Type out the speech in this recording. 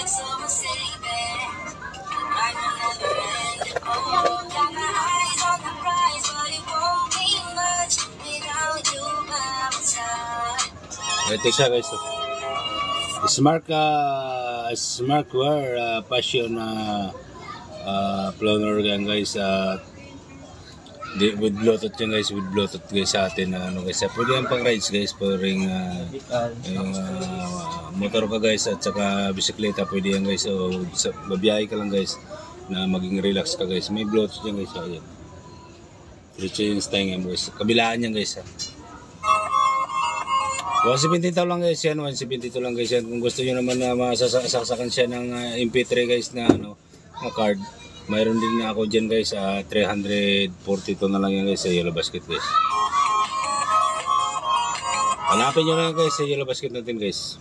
Ito siya guys. Smartwear passion planner yan guys. With Bluetooth yan guys, with Bluetooth guys sa atin na ano guys. Pwede yan pang rides guys, pwedeng motor ka guys at saka bisikleta pwede yan guys. So babiyahe ka lang guys na maging relax ka guys. May Bluetooth yan guys. Ayan. Change time yan guys. Kabilaan yan guys. 172 lang guys yan, 172 lang guys yan. Kung gusto nyo naman na masasaksakan siya ng MP3 guys na ano, na card. Mayroon din na ako dyan guys, 342 na lang yan guys sa Yellow Basket guys. Hanapin nyo lang guys sa Yellow Basket natin guys.